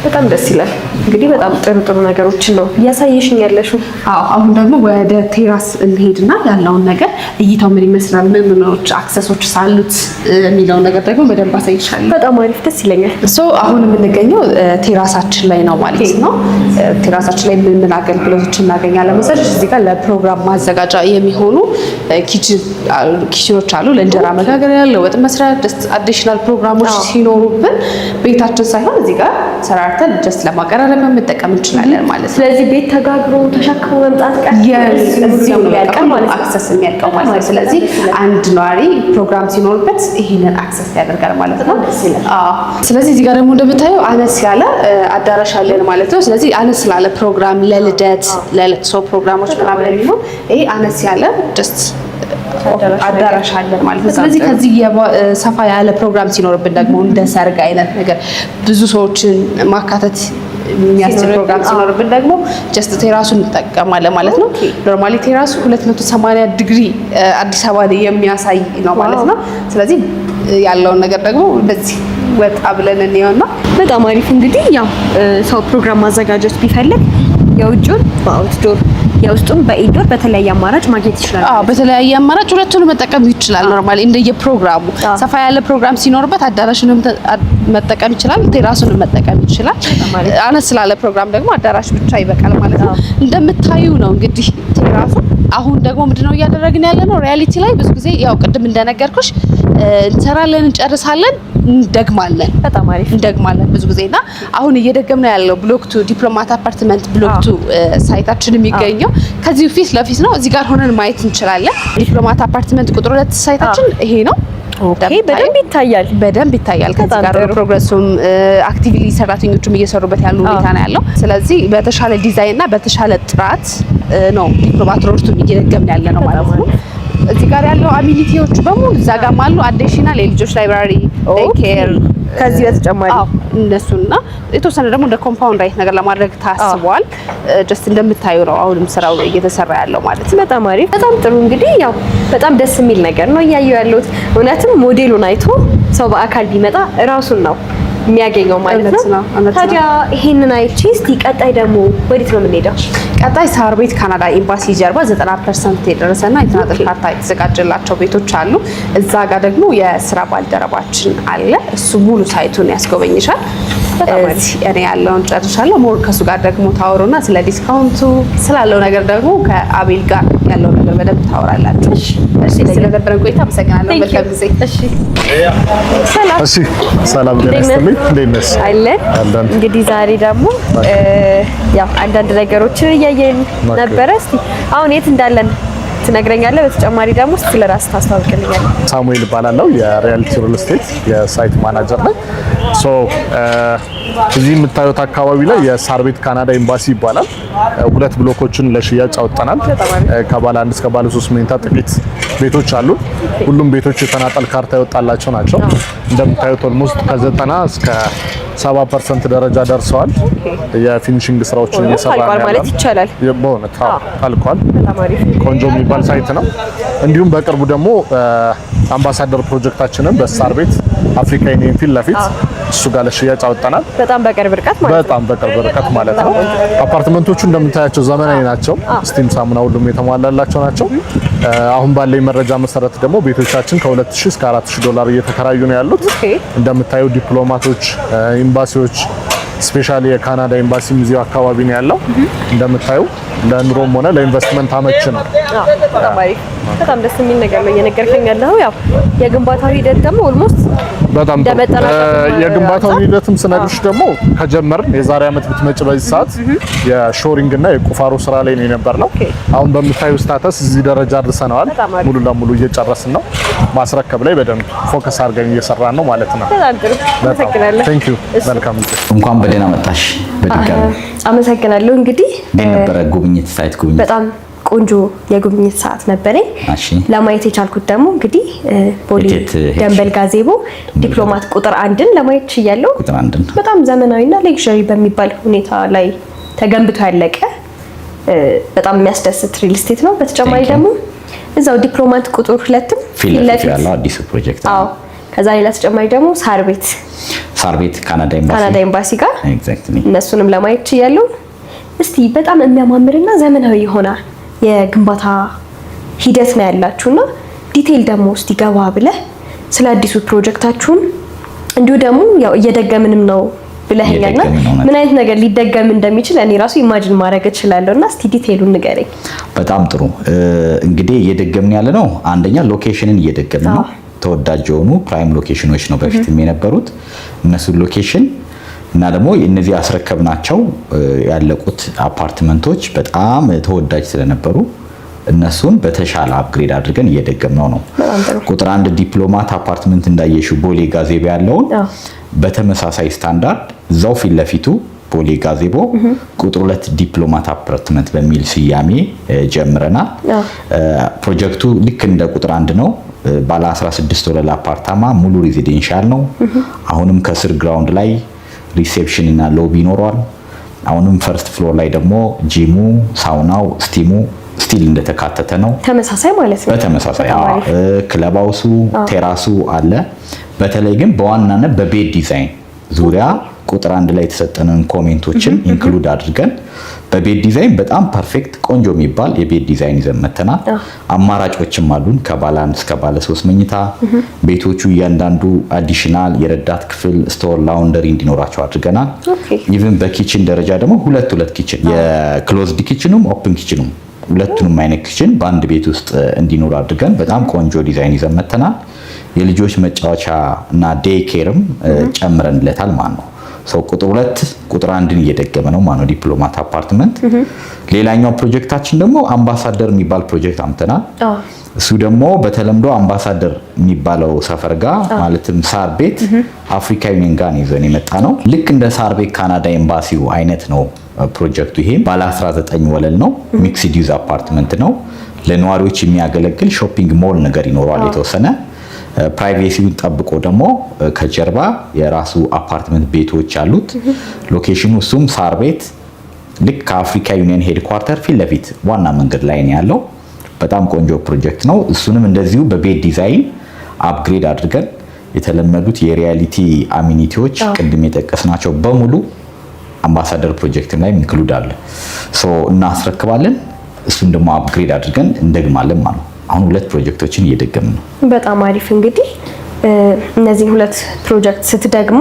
በጣም ደስ ይላል። እንግዲህ በጣም ጥሩ ነገሮችን ነው እያሳየሽኝ ያለሽው። አሁን ደግሞ ወደ ቴራስ እንሄድና ያለውን ነገር እይታው ምን ይመስላል፣ ምን ምኖች አክሰሶች ሳሉት የሚለውን ነገር ደግሞ በደንብ አሳይሻለሁ። በጣም አሪፍ፣ ደስ ይለኛል። ሶ አሁን የምንገኘው ቴራሳችን ላይ ነው ማለት ነው። ቴራሳችን ላይ ምን አገልግሎቶች እናገኛለን መሰለሽ? እዚህ ጋር ለፕሮግራም ማዘጋጃ የሚሆኑ ኪችኖች አሉ። ለእንጀራ መጋገሪያ፣ ለወጥ መስሪያ፣ አዲሽናል ፕሮግራሞች ሲኖሩብን ቤታችን ሳይሆን እዚህ ጋር ሰራርተን ጀስት ለማቀራረብ መጠቀም እንችላለን ማለት ነው። ስለዚህ ቤት ተጋግሮ ተሸክሞ መምጣት እዚሁ ያልቀው ማለት አክሰስ የሚያልቀው ማለት ነው። ስለዚህ አንድ ነዋሪ ፕሮግራም ሲኖርበት ይሄንን አክሰስ ያደርጋል ማለት ነው። ስለዚህ እዚህ ጋር ደግሞ እንደምታየው አነስ ያለ አዳራሽ አለን ማለት ነው። ስለዚህ አነስ ስላለ ፕሮግራም ለልደት፣ ለለቅሶ ፕሮግራሞች ምናምን የሚሆን ይሄ አነስ ያለ ጀስት አዳራሽ አለን ማለት ነው። ስለዚህ ከዚህ ሰፋ ያለ ፕሮግራም ሲኖርብን ደግሞ እንደ ሰርግ አይነት ነገር ብዙ ሰዎችን ማካተት የሚያስችል ፕሮግራም ሲኖርብን ደግሞ ጀስት ቴራሱን እንጠቀማለን ማለት ነው። ኖርማሊ ቴራሱ 280 ዲግሪ አዲስ አበባ ላይ የሚያሳይ ነው ማለት ነው። ስለዚህ ያለውን ነገር ደግሞ እንደዚህ ወጣ ብለን እንየውና በጣም አሪፍ። እንግዲህ ያው ሰው ፕሮግራም ማዘጋጀት ቢፈልግ የውጭውን በአውትዶር የውስጡም በኢንዶር በተለያየ አማራጭ ማግኘት ይችላል። በተለያየ አማራጭ ሁለቱንም መጠቀም ይችላል። ኖርማሊ እንደየፕሮግራሙ ሰፋ ያለ ፕሮግራም ሲኖርበት አዳራሽንም መጠቀም ይችላል፣ ቴራሱንም መጠቀም ይችላል። አነስ ስላለ ፕሮግራም ደግሞ አዳራሽ ብቻ ይበቃል ማለት ነው። እንደምታዩ ነው እንግዲህ ቴራሱ። አሁን ደግሞ ምንድነው እያደረግን ያለ ነው? ሪያሊቲ ላይ ብዙ ጊዜ ያው ቅድም እንደነገርኩሽ እንሰራለን፣ እንጨርሳለን፣ እንደግማለን። በጣም አሪፍ እንደግማለን ብዙ ጊዜና አሁን እየደገምነው ያለው ብሎክ 2 ዲፕሎማት አፓርትመንት ብሎክ 2 ሳይታችን የሚገኘው ከዚህ ፊት ለፊት ነው። እዚህ ጋር ሆነን ማየት እንችላለን። ዲፕሎማት አፓርትመንት ቁጥር 2 ሳይታችን ይሄ ነው። ኦኬ፣ በደንብ ይታያል። ከዚህ ጋር ፕሮግረሱም አክቲቪሊ ሰራተኞቹም እየሰሩበት ያሉ ሁኔታ ነው ያለው። ስለዚህ በተሻለ ዲዛይን እና በተሻለ ጥራት ነው ዲፕሎማት ሮድቱን እየደገምን ያለ ነው ማለት ነው። እዚህ ጋር ያለው አሚኒቲዎች በሙሉ እዛ ጋር አሉ። አዲሽናል የልጆች ላይብራሪ፣ ዴይኬር ከዚህ በተጨማሪ እነሱና የተወሰነ ደግሞ እንደ ኮምፓውንድ አይነት ነገር ለማድረግ ታስቧል። ጀስት እንደምታዩ ነው አሁንም ስራው እየተሰራ ያለው ማለት ነው። በጣም አሪፍ፣ በጣም ጥሩ። እንግዲህ ያው በጣም ደስ የሚል ነገር ነው እያየሁ ያለሁት። እውነትም ሞዴሉን አይቶ ሰው በአካል ቢመጣ እራሱን ነው የሚያገኘው ማለት ነው። ታዲያ ይሄንን አይቼ እስቲ ቀጣይ ደግሞ ወዴት ነው የምንሄደው? ቀጣይ ሳር ቤት ካናዳ ኤምባሲ ጀርባ 90% የደረሰና የተናጠል ካርታ የተዘጋጀላቸው ቤቶች አሉ። እዛ ጋር ደግሞ የስራ ባልደረባችን አለ። እሱ ሙሉ ሳይቱን ያስጎበኝሻል። እኔ ያለውን ጨርሻለሁ። ሞር ከሱ ጋር ደግሞ ታወሩና ስለ ዲስካውንቱ ስላለው ነገር ደግሞ ከአቤል ጋር ያለው ነገር በደንብ ታወራላችሁ። እሺ፣ ስለነበረን ቆይታ አመሰግናለሁ። መልካም ጊዜ። እሺ፣ ሰላም ደህና አለን። እንግዲህ ዛሬ ደግሞ ያው አንዳንድ ነገሮችን እያየን ነበረ። እስቲ አሁን የት እንዳለን ትነግረኛለህ። በተጨማሪ ደግሞ ስለ ራስህ ታስተዋውቅልኛለህ። ሳሙኤል እባላለሁ። የሪያሊቲ ሪል ስቴት የሳይት ማናጀር ነኝ። እዚህ የምታዩት አካባቢ ላይ የሳር ቤት ካናዳ ኤምባሲ ይባላል። 2 ብሎኮችን ለሽያጭ አወጣናል። ከባለ 1 እስከ ባለ 3 መኝታ ጥቂት ቤቶች አሉ። ሁሉም ቤቶች የተናጠል ካርታ የወጣላቸው ናቸው። እንደምታዩት ኦልሞስት ከ90 እስከ 70% ደረጃ ደርሰዋል። የፊኒሺንግ ስራዎችን እየሰራን ያለው ማለት ይቻላል። በእውነት አልቋል። ቆንጆ የሚባል ሳይት ነው። እንዲሁም በቅርቡ ደግሞ አምባሳደር ፕሮጀክታችንን በሳር ቤት አፍሪካ ዩኒየን ፊት ለፊት እሱ ጋር ለሽያጭ አወጣናል። በጣም በቅርብ ርቀት ማለት ነው። አፓርትመንቶቹ እንደምታያቸው ዘመናዊ ናቸው። ስቲም ሳሙና ሁሉም የተሟላላቸው ናቸው። አሁን ባለኝ መረጃ መሰረት ደግሞ ቤቶቻችን ከ2000 እስከ 4000 ዶላር እየተከራዩ ነው ያሉት። እንደምታዩ ዲፕሎማቶች፣ ኤምባሲዎች ስፔሻሊ የካናዳ ኤምባሲ እዚሁ አካባቢ ነው ያለው። እንደምታዩ ለኑሮም ሆነ ለኢንቨስትመንት አመች ነው። በጣም ደስ የሚል ነገር ነው እየነገርከኝ ያለው። ያው የግንባታው ሂደት ደግሞ ኦልሞስት በጣም የግንባታው ሂደትም ስነግርሽ ደግሞ ከጀመርን የዛሬ አመት ብትመጭ በዚህ ሰዓት የሾሪንግ እና የቁፋሮ ስራ ላይ ነው የነበርነው። አሁን በምታዩ ስታተስ እዚህ ደረጃ አድርሰናል። ሙሉ ለሙሉ እየጨረስን ነው። ማስረከብ ላይ በደንብ ፎከስ አድርገን እየሰራን ነው ማለት ነው። በጣም ጥሩ። አመሰግናለሁ። ቴንክ ዩ። መልካም ጊዜ። እንኳን በደህና መጣሽ። በድጋሚ አመሰግናለሁ። እንግዲህ ነበረ ጉብኝት፣ ሳይት ጉብኝት በጣም ቆንጆ የጉብኝት ሰዓት ነበረኝ። ለማየት የቻልኩት ደግሞ እንግዲህ ቦሌ ደንበል ጋዜቦ ዲፕሎማት ቁጥር 1ን ለማየት ችያለሁ። በጣም ዘመናዊና ሌክዠሪ በሚባል ሁኔታ ላይ ተገንብቶ ያለቀ በጣም የሚያስደስት ሪል ስቴት ነው። በተጨማሪ ደግሞ እዛው ዲፕሎማት ቁጥር 2ም ፊት ለፊት ያለው አዲሱ ፕሮጀክት ነው። ከዛ ሌላ ተጨማሪ ደግሞ ሳር ቤት ካናዳ ኤምባሲ ጋር እነሱንም ለማየት ችያለሁ። እስቲ በጣም የሚያማምርና ዘመናዊ የሆነ የግንባታ ሂደት ነው ያላችሁና ዲቴል ደግሞ እስቲ ገባ ብለህ ስለ አዲሱ ፕሮጀክታችሁን እንዲሁ ደግሞ ያው እየደገምንም ነው ብለኸኛልና ምን አይነት ነገር ሊደገም እንደሚችል እኔ ራሱ ኢማጂን ማድረግ እችላለሁና እስቲ ዲቴሉን ንገረኝ። በጣም ጥሩ። እንግዲህ እየደገምን ያለ ነው። አንደኛ ሎኬሽንን እየደገምን ነው። ተወዳጅ የሆኑ ፕራይም ሎኬሽኖች ነው በፊትም የነበሩት እነሱ ሎኬሽን እና ደግሞ እነዚህ ያስረከብናቸው ያለቁት አፓርትመንቶች በጣም ተወዳጅ ስለነበሩ እነሱን በተሻለ አፕግሬድ አድርገን እየደገምነው ነው። ቁጥር 1 ዲፕሎማት አፓርትመንት እንዳየሽው ቦሌ ጋዜቦ ያለውን በተመሳሳይ ስታንዳርድ እዛው ፊት ለፊቱ ቦሌ ጋዜቦ ቁጥር 2 ዲፕሎማት አፓርትመንት በሚል ስያሜ ጀምረናል። ፕሮጀክቱ ልክ እንደ ቁጥር 1 ነው። ባለ 16 ወለል አፓርታማ ሙሉ ሬዚደንሻል ነው። አሁንም ከስር ግራውንድ ላይ ሪሴፕሽን እና ሎቢ ይኖረዋል። አሁንም ፈርስት ፍሎር ላይ ደግሞ ጂሙ፣ ሳውናው፣ ስቲሙ ስቲል እንደተካተተ ነው። ተመሳሳይ ማለት ነው። በተመሳሳይ ክለብ ሃውሱ፣ ቴራሱ አለ። በተለይ ግን በዋናነት በቤድ ዲዛይን ዙሪያ ቁጥር 1 ላይ የተሰጠንን ኮሜንቶችን ኢንክሉድ አድርገን በቤድ ዲዛይን በጣም ፐርፌክት ቆንጆ የሚባል የቤድ ዲዛይን ይዘን መተናል። አማራጮችም አሉን ከባለ 1 እስከ ባለ 3 መኝታ ቤቶቹ እያንዳንዱ አዲሽናል የረዳት ክፍል፣ ስቶር፣ ላውንደሪ እንዲኖራቸው አድርገናል። ኢቭን በኪችን ደረጃ ደግሞ ሁለት ኪችን የክሎዝድ ኪችኑም ኦፕን ኪችኑም ሁለቱንም አይነት ኪችን በአንድ ቤት ውስጥ እንዲኖር አድርገን በጣም ቆንጆ ዲዛይን ይዘን መተናል። የልጆች መጫወቻ እና ዴይ ኬርም ጨምረንለታል ማለት ነው። ቁጥር 2 ቁጥር 1ን እየደገመ ነው ማለት ነው ዲፕሎማት አፓርትመንት። ሌላኛው ፕሮጀክታችን ደግሞ አምባሳደር የሚባል ፕሮጀክት አምጥተናል። እሱ ደግሞ በተለምዶ አምባሳደር የሚባለው ሰፈር ጋር ማለትም ሳር ቤት አፍሪካ ዩኒየን ጋር ይዘን የመጣ ነው። ልክ እንደ ሳር ቤት ካናዳ ኤምባሲው አይነት ነው ፕሮጀክቱ። ይሄ ባለ 19 ወለል ነው። ሚክስድ ዩዝ አፓርትመንት ነው። ለነዋሪዎች የሚያገለግል ሾፒንግ ሞል ነገር ይኖረዋል የተወሰነ ፕራይቬሲውን ጠብቆ ደግሞ ከጀርባ የራሱ አፓርትመንት ቤቶች አሉት። ሎኬሽኑ እሱም ሳር ቤት ልክ ከአፍሪካ ዩኒየን ሄድኳርተር ፊት ለፊት ዋና መንገድ ላይ ነው ያለው። በጣም ቆንጆ ፕሮጀክት ነው። እሱንም እንደዚሁ በቤት ዲዛይን አፕግሬድ አድርገን የተለመዱት የሪያሊቲ አሚኒቲዎች ቅድም የጠቀስናቸው በሙሉ አምባሳደር ፕሮጀክት ላይ ኢንክሉድ አለ። ሶ እናስረክባለን። እሱን ደግሞ አፕግሬድ አድርገን እንደግማለን ማለት ነው። አሁን 2 ፕሮጀክቶችን እየደገምን ነው። በጣም አሪፍ። እንግዲህ እነዚህ 2 ፕሮጀክት ስትደግሙ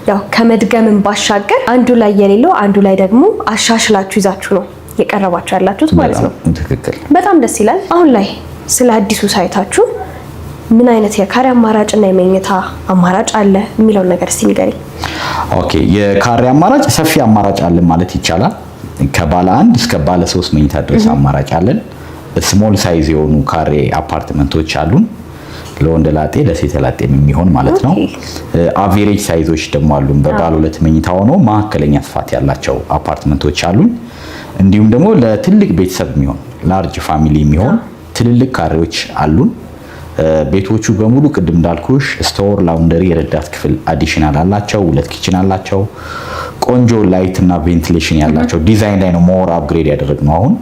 ያው ከመድገምን ባሻገር አንዱ ላይ የሌለው አንዱ ላይ ደግሞ አሻሽላችሁ ይዛችሁ ነው የቀረባችሁ ያላችሁት ማለት ነው። ትክክል። በጣም ደስ ይላል። አሁን ላይ ስለ አዲሱ ሳይታችሁ ምን አይነት የካሬ አማራጭና የመኝታ አማራጭ አለ የሚለውን ነገር እስቲ ንገሪ። ኦኬ፣ የካሬ አማራጭ ሰፊ አማራጭ አለን ማለት ይቻላል። ከባለ 1 እስከ ባለ 3 መኝታ ድረስ አማራጭ አለን። ስሞል ሳይዝ የሆኑ ካሬ አፓርትመንቶች አሉን። ለወንድ ላጤ ለሴት ላጤ የሚሆን ማለት ነው። አቬሬጅ ሳይዞች ደግሞ አሉን። በባለ 2 መኝታ ሆኖ መካከለኛ ስፋት ያላቸው አፓርትመንቶች አሉን። እንዲሁም ደግሞ ለትልቅ ቤተሰብ የሚሆን ላርጅ ፋሚሊ የሚሆን ትልልቅ ካሬዎች አሉን። ቤቶቹ በሙሉ ቅድም እንዳልኩሽ ስቶር፣ ላውንደሪ፣ የረዳት ክፍል አዲሽናል አላቸው። 2 ኪችን አላቸው። ቆንጆ ላይት እና ቬንቲሌሽን ያላቸው ዲዛይን ላይ ነው ሞር አፕግሬድ ያደረግነው። አሁን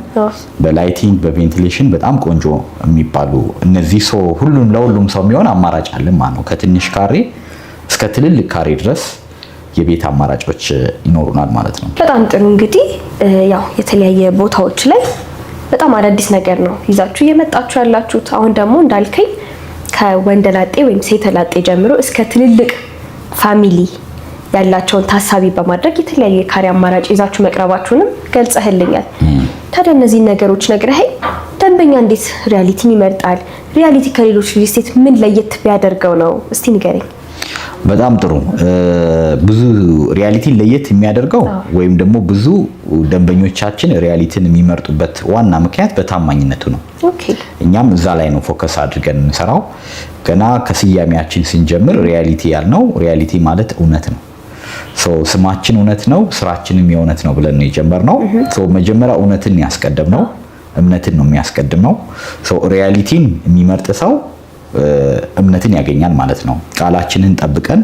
በላይቲንግ በቬንቲሌሽን በጣም ቆንጆ የሚባሉ እነዚህ ለሁሉም ሰው የሚሆን አማራጭ አለን ማለት ነው። ከትንሽ ካሬ እስከ ትልልቅ ካሬ ድረስ የቤት አማራጮች ይኖሩናል ማለት ነው። በጣም ጥሩ። እንግዲህ ያው የተለያየ ቦታዎች ላይ በጣም አዳዲስ ነገር ነው ይዛችሁ እየመጣችሁ ያላችሁት። አሁን ደግሞ እንዳልከኝ ከወንደላጤ ወይም ሴተላጤ ጀምሮ እስከ ትልልቅ ፋሚሊ ያላቸውን ታሳቢ በማድረግ የተለያየ ካሬ አማራጭ ይዛችሁ መቅረባችሁንም ገልጸህልኛል። ታዲያ እነዚህ ነገሮች ነግረኸኝ ደንበኛ እንዴት ሪያሊቲን ይመርጣል? ሪያሊቲ ከሌሎች ሪል ስቴት ምን ለየት ቢያደርገው ነው? እስቲ ንገረኝ። በጣም ጥሩ። ብዙ ሪያሊቲን ለየት የሚያደርገው ወይም ደግሞ ብዙ ደንበኞቻችን ሪያሊቲን የሚመርጡበት ዋና ምክንያት በታማኝነቱ ነው። እኛም እዛ ላይ ነው ፎከስ አድርገን እንሰራው። ገና ከስያሜያችን ስንጀምር ሪያሊቲ ያልነው ሪያሊቲ ማለት እውነት ነው። ስማችን እውነት ነው፣ ስራችንም የእውነት ነው ብለን ነው የጀመርነው። መጀመሪያ እውነትን ያስቀድምነው፣ እምነትን ነው የሚያስቀድመው። ሪያሊቲን የሚመርጥ ሰው እምነትን ያገኛል ማለት ነው። ቃላችንን ጠብቀን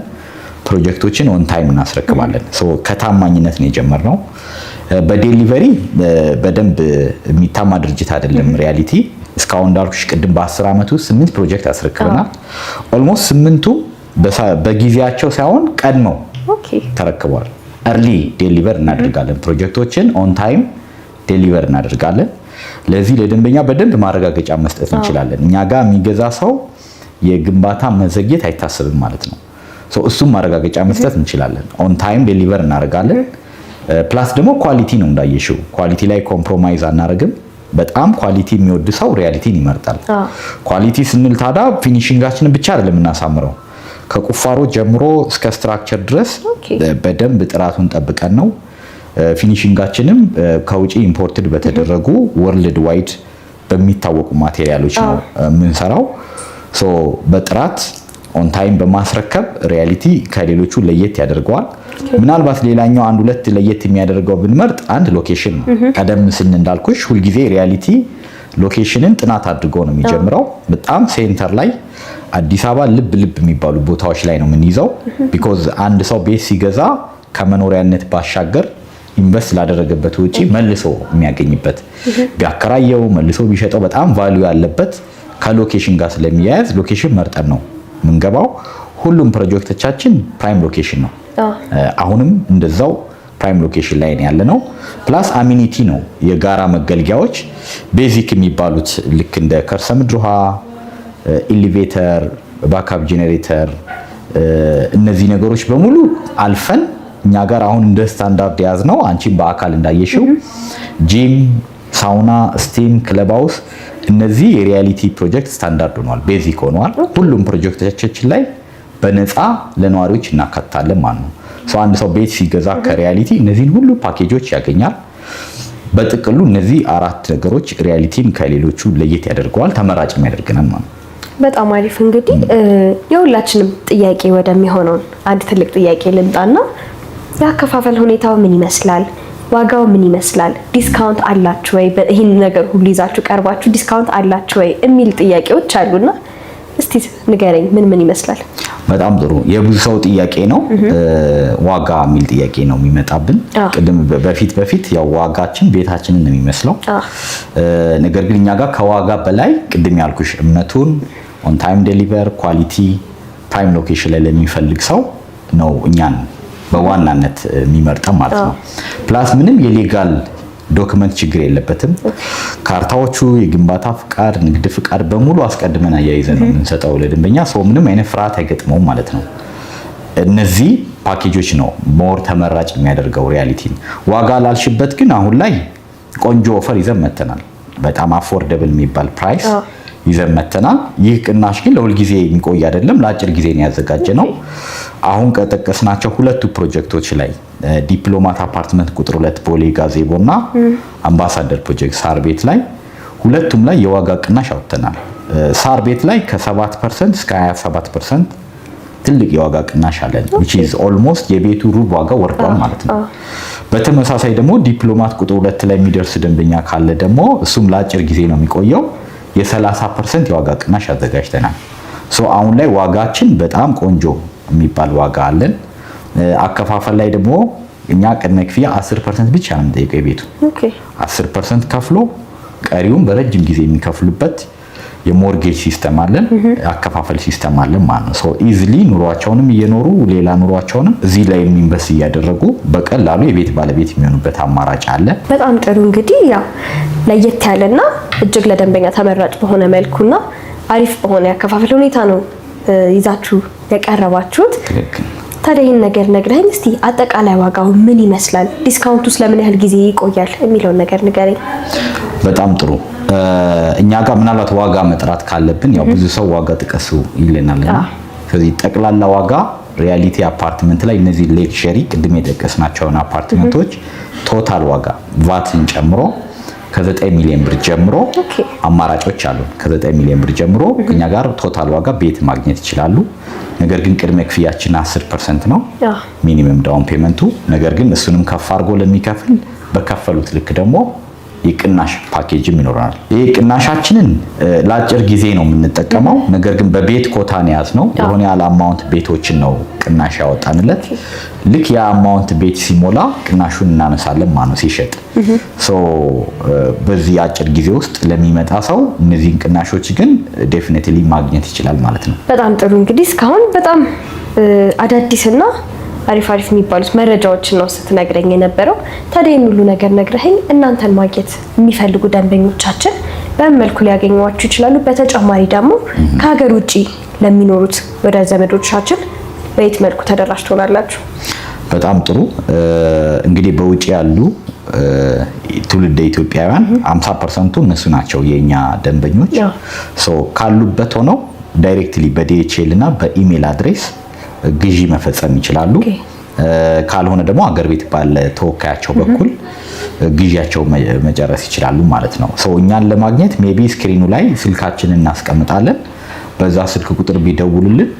ፕሮጀክቶችን ኦን ታይም እናስረክባለን። ከታማኝነት ነው የጀመርነው። በዴሊቨሪ በደንብ የሚታማ ድርጅት አይደለም ሪያሊቲ። እስካሁን እንዳልኩሽ ቅድም በ10 ዓመት ውስጥ 8 ፕሮጀክት አስረክበናል። ኦልሞስት 8ቱ በጊዜያቸው ሳይሆን ቀድመው ተረክበዋል። እርሊ ዴሊቨር እናደርጋለን። ፕሮጀክቶችን ኦን ታይም ዴሊቨር እናደርጋለን። ለዚህ ለደንበኛ በደንብ ማረጋገጫ መስጠት እንችላለን። እኛ ጋር የሚገዛ ሰው የግንባታ መዘግየት አይታሰብም ማለት ነው። እሱም ማረጋገጫ መስጠት እንችላለን። ኦን ታይም ዴሊቨር እናደርጋለን። ፕላስ ደግሞ ኳሊቲ ነው እንዳየሽው፣ ኳሊቲ ላይ ኮምፕሮማይዝ አናደርግም። በጣም ኳሊቲ የሚወድ ሰው ሪያሊቲን ይመርጣል። ኳሊቲ ስንል ታዲያ ፊኒሺንጋችንን ብቻ አይደለም እናሳምረው፣ ከቁፋሮ ጀምሮ እስከ ስትራክቸር ድረስ በደንብ ጥራቱን ጠብቀን ነው። ፊኒሺንጋችንም ከውጪ ኢምፖርትድ በተደረጉ ወርልድ ዋይድ በሚታወቁ ማቴሪያሎች ነው የምንሰራው። በጥራት ኦን ታይም በማስረከብ ሪያሊቲ ከሌሎቹ ለየት ያደርገዋል። ምናልባት ሌላኛው 1-2 ለየት የሚያደርገው ብንመርጥ አንድ ሎኬሽን ነው። ቀደም ሲል እንዳልኩሽ ሁልጊዜ ሪያሊቲ ሎኬሽንን ጥናት አድርጎ ነው የሚጀምረው። በጣም ሴንተር ላይ አዲስ አበባ ልብ የሚባሉ ቦታዎች ላይ ነው የምንይዘው። ቢኮዝ አንድ ሰው ቤት ሲገዛ ከመኖሪያነት ባሻገር ኢንቨስት ላደረገበት ውጪ መልሶ የሚያገኝበት ቢያከራየው መልሶ ቢሸጠው በጣም ቫልዩ ያለበት ከሎኬሽን ጋር ስለሚያያዝ ሎኬሽን መርጠን ነው የምንገባው። ሁሉም ፕሮጀክቶቻችን ፕራይም ሎኬሽን ነው። አሁንም እንደዛው ፕራይም ሎኬሽን ላይ ያለ ነው። ፕላስ አሚኒቲ ነው፣ የጋራ መገልገያዎች ቤዚክ የሚባሉት ልክ እንደ ከርሰ ምድር ውሃ፣ ኤሌቬተር፣ ባክአፕ ጄኔሬተር፣ እነዚህ ነገሮች በሙሉ አልፈን እኛ ጋር አሁን እንደ ስታንዳርድ ያዝ ነው። አንቺም በአካል እንዳየሽው ጂም፣ ሳውና፣ ስቲም፣ ክለብ ሃውስ እነዚህ የሪያሊቲ ፕሮጀክት ስታንዳርድ ሆኗል፣ ቤዚክ ሆኗል። ሁሉም ፕሮጀክቶቻችን ላይ በነፃ ለነዋሪዎች እናካትታለን ማለት ነው። አንድ ሰው ቤት ሲገዛ ከሪያሊቲ እነዚህን ሁሉ ፓኬጆች ያገኛል። በጥቅሉ እነዚህ 4 ነገሮች ሪያሊቲን ከሌሎቹ ለየት ያደርገዋል፣ ተመራጭ የሚያደርገናል ማለት ነው። በጣም አሪፍ። እንግዲህ የሁላችንም ጥያቄ ወደሚሆነው አንድ ትልቅ ጥያቄ ልምጣና የአከፋፈል ሁኔታው ምን ይመስላል? ዋጋው ምን ይመስላል? ዲስካውንት አላችሁ ወይ? ይሄን ነገር ሁሉ ይዛችሁ ቀርባችሁ ዲስካውንት አላችሁ ወይ የሚል ጥያቄዎች አሉና እስቲ ንገረኝ፣ ምን ይመስላል? በጣም ጥሩ። የብዙ ሰው ጥያቄ ነው። ዋጋ የሚል ጥያቄ ነው የሚመጣብን። ቅድም በፊት ያው ዋጋችን ቤታችንን ነው የሚመስለው። ነገር ግን እኛ ጋር ከዋጋ በላይ ቅድም ያልኩሽ እምነቱን ኦን ታይም ዴሊቨር ኳሊቲ ፕራይም ሎኬሽን ላይ ለሚፈልግ ሰው ነው እኛን በዋናነት የሚመርጠው ማለት ነው። ፕላስ ምንም የሌጋል ዶክመንት ችግር የለበትም። ካርታዎቹ፣ የግንባታ ፍቃድ፣ ንግድ ፍቃድ በሙሉ አስቀድመን አያይዘን ነው የምንሰጠው ለደንበኛ። ሰው ምንም አይነት ፍርሃት አይገጥመውም ማለት ነው። እነዚህ ፓኬጆች ነው ሞር ተመራጭ የሚያደርገው ሪያሊቲን። ዋጋ ላልሽበት ግን አሁን ላይ ቆንጆ ኦፈር ይዘን መተናል። በጣም አፎርደብል የሚባል ፕራይስ ይዘን መተናል። ይህ ቅናሽ ግን ለሁል ጊዜ የሚቆይ አይደለም፣ ለአጭር ጊዜ ነው ያዘጋጀ ነው። አሁን ከጠቀስናቸው ሁለቱ ፕሮጀክቶች ላይ ዲፕሎማት አፓርትመንት ቁጥር 2 ቦሌ ጋዜቦና አምባሳደር ፕሮጀክት ሳር ቤት ላይ ሁለቱም ላይ የዋጋ ቅናሽ አውጥተናል። ሳር ቤት ላይ ከ7% እስከ 27% ትልቅ የዋጋ ቅናሽ አለን which is almost የቤቱ ሩብ ዋጋ ወርዷል ማለት ነው። በተመሳሳይ ደግሞ ዲፕሎማት ቁጥር 2 ላይ የሚደርስ ደንበኛ ካለ ደግሞ እሱም ለአጭር ጊዜ ነው የሚቆየው የ30% የዋጋ ቅናሽ አዘጋጅተናል። አሁን ላይ ዋጋችን በጣም ቆንጆ የሚባል ዋጋ አለን። አከፋፈል ላይ ደግሞ እኛ ቅድመ ክፍያ 10% ብቻ ነው የምንጠይቀው የቤቱ 10% ከፍሎ ቀሪውን በረጅም ጊዜ የሚከፍሉበት የሞርጌጅ ሲስተም አለን፣ አከፋፈል ሲስተም አለን ማለት ነው። ኢዚሊ ኑሯቸውንም እየኖሩ ሌላ ኑሯቸውንም እዚህ ላይ ኢንቨስት እያደረጉ በቀላሉ የቤት ባለቤት የሚሆኑበት አማራጭ አለ። በጣም ጥሩ። እንግዲህ ያው ለየት ያለና እጅግ ለደንበኛ ተመራጭ በሆነ መልኩና አሪፍ በሆነ ያከፋፈል ሁኔታ ነው ይዛችሁ ያቀረባችሁት። ታዲያ ይህን ነገር ነግረኝ እስቲ አጠቃላይ ዋጋው ምን ይመስላል? ዲስካውንቱስ ለምን ያህል ጊዜ ይቆያል የሚለውን ነገር ንገረኝ። በጣም ጥሩ። እኛ ጋር ምናልባት ዋጋ መጥራት ካለብን ያው ብዙ ሰው ዋጋ ጥቀሱ ይለናልና ስለዚህ ጠቅላላ ዋጋ ሪያሊቲ አፓርትመንት ላይ እነዚህ ሌክዠሪ ቅድም የጠቀስናቸውን አፓርትመንቶች ቶታል ዋጋ ቫትን ጨምሮ ከ9 ሚሊዮን ብር ጀምሮ አማራጮች አሉ። ከ9 ሚሊዮን ብር ጀምሮ ከኛ ጋር ቶታል ዋጋ ቤት ማግኘት ይችላሉ። ነገር ግን ቅድመ ክፍያችን 10% ነው ሚኒመም ዳውን ፔመንቱ። ነገር ግን እሱንም ከፍ አድርጎ ለሚከፍል በከፈሉት ልክ ደግሞ የቅናሽ ፓኬጅም ይኖራል። ይሄ ቅናሻችንን ለአጭር ጊዜ ነው የምንጠቀመው። ነገር ግን በቤት ኮታ ነው ያዝነው። የሆነ ያለ አማውንት ቤቶችን ነው ቅናሽ ያወጣንለት። ልክ ያ አማውንት ቤት ሲሞላ ቅናሹን እናነሳለን ማለት ነው ሲሸጥ። በዚህ አጭር ጊዜ ውስጥ ለሚመጣ ሰው እነዚህን ቅናሾች ግን ዴፊኒትሊ ማግኘት ይችላል ማለት ነው። በጣም ጥሩ። እንግዲህ እስካሁን በጣም አዳዲስና አሪፍ የሚባሉት መረጃዎችን ነው ስትነግረኝ የነበረው። ታዲያ ይህን ሁሉ ነገር ነግረኸኝ እናንተን ማግኘት የሚፈልጉ ደንበኞቻችን በምን መልኩ ሊያገኟችሁ ይችላሉ? በተጨማሪ ደግሞ ከሀገር ውጪ ለሚኖሩት ወደ ዘመዶቻችን በየት መልኩ ተደራሽ ትሆናላችሁ? በጣም ጥሩ። እንግዲህ በውጪ ያሉ ትውልደ ኢትዮጵያውያን 50% እነሱ ናቸው የኛ ደንበኞች። ካሉበት ሆነው ዳይሬክትሊ በዲኤችኤል እና በኢሜል አድሬስ ግዢ መፈጸም ይችላሉ። ካልሆነ ደግሞ አገር ቤት ባለ ተወካያቸው በኩል ግዢያቸው መጨረስ ይችላሉ ማለት ነው። እኛን ለማግኘት ሜቢ ስክሪኑ ላይ ስልካችንን እናስቀምጣለን። በዛ ስልክ ቁጥር ቢደውሉልን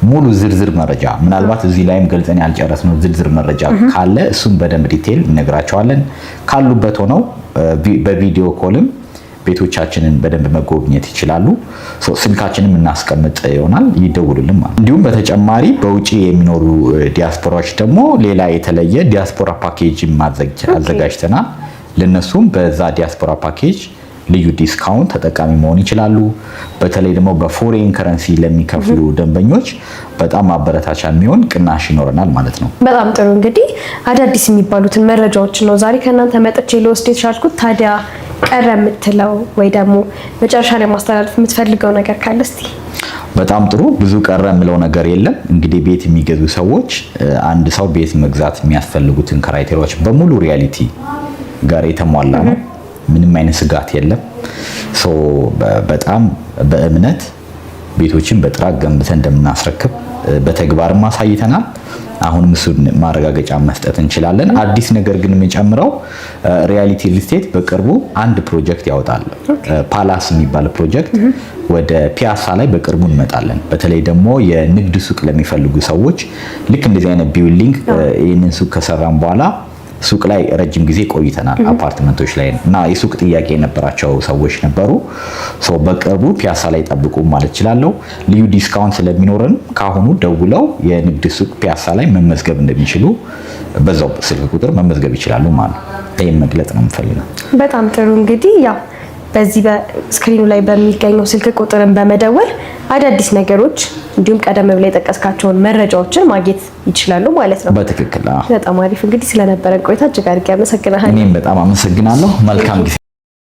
ሙሉ ዝርዝር መረጃ ምናልባት እዚህ ላይም ገልጸን ያልጨረስነው ዝርዝር መረጃ ካለ እሱን በደንብ ዲቴል እነግራቸዋለን። ካሉበት ሆነው በቪዲዮ ኮልም ቤቶቻችንን በደንብ መጎብኘት ይችላሉ። ስልካችንን እናስቀምጥ ይሆናል፣ ይደውሉልን ማለት። እንዲሁም በተጨማሪ በውጪ የሚኖሩ ዲያስፖራዎች ደግሞ ሌላ የተለየ ዲያስፖራ ፓኬጅ አዘጋጅተናል። ለነሱም በዛ ዲያስፖራ ፓኬጅ ልዩ ዲስካውንት ተጠቃሚ መሆን ይችላሉ። በተለይ ደግሞ በፎሬን ከረንሲ ለሚከፍሉ ደንበኞች በጣም አበረታቻ የሚሆን ቅናሽ ይኖረናል ማለት ነው። በጣም ጥሩ። እንግዲህ አዳዲስ የሚባሉትን መረጃዎች ነው ዛሬ ከእናንተ መጥቼ ልወስድ የቻልኩት። ታዲያ ቀረ የምትለው ወይ ደግሞ መጨረሻ ላይ ማስተላለፍ የምትፈልገው ነገር ካለ እስቲ? በጣም ጥሩ። ብዙ ቀረ የምለው ነገር የለም። እንግዲህ ቤት የሚገዙ ሰዎች አንድ ሰው ቤት መግዛት የሚያስፈልጉትን ክራይቴሪያዎች በሙሉ ሪያሊቲ ጋር የተሟላ ነው። ምንም አይነት ስጋት የለም። በጣም በእምነት ቤቶችን በጥራት ገንብተን እንደምናስረክብ በተግባርም አሳይተናል። አሁንም እሱን ማረጋገጫ መስጠት እንችላለን። አዲስ ነገር ግን የምጨምረው ሪያሊቲ ሪል ስቴት በቅርቡ አንድ ፕሮጀክት ያወጣል። ፓላስ የሚባል ፕሮጀክት ወደ ፒያሳ ላይ በቅርቡ እንመጣለን። በተለይ ደግሞ የንግድ ሱቅ ለሚፈልጉ ሰዎች ልክ እንደዚህ አይነት ቢልዲንግ ይህንን ሱቅ ከሰራን በኋላ ሱቅ ላይ ረጅም ጊዜ ቆይተናል። አፓርትመንቶች ላይ እና የሱቅ ጥያቄ የነበራቸው ሰዎች ነበሩ። በቅርቡ ፒያሳ ላይ ጠብቁ ማለት እችላለሁ። ልዩ ዲስካውንት ስለሚኖረን ካሁኑ ደውለው የንግድ ሱቅ ፒያሳ ላይ መመዝገብ እንደሚችሉ በዛው ስልክ ቁጥር መመዝገብ ይችላሉ ማለት ነው። ይሄን መግለጽ ነው የምፈልገው። በጣም ጥሩ። እንግዲህ ያው በዚህ በስክሪኑ ላይ በሚገኘው ስልክ ቁጥርን በመደወል አዳዲስ ነገሮች እንዲሁም ቀደም ብላ የጠቀስካቸውን መረጃዎችን ማግኘት ይችላሉ ማለት ነው። በትክክል። በጣም አሪፍ። እንግዲህ ስለነበረን ቆይታ እጅግ አድርጌ አመሰግናለሁ። እኔም በጣም አመሰግናለሁ። መልካም ጊዜ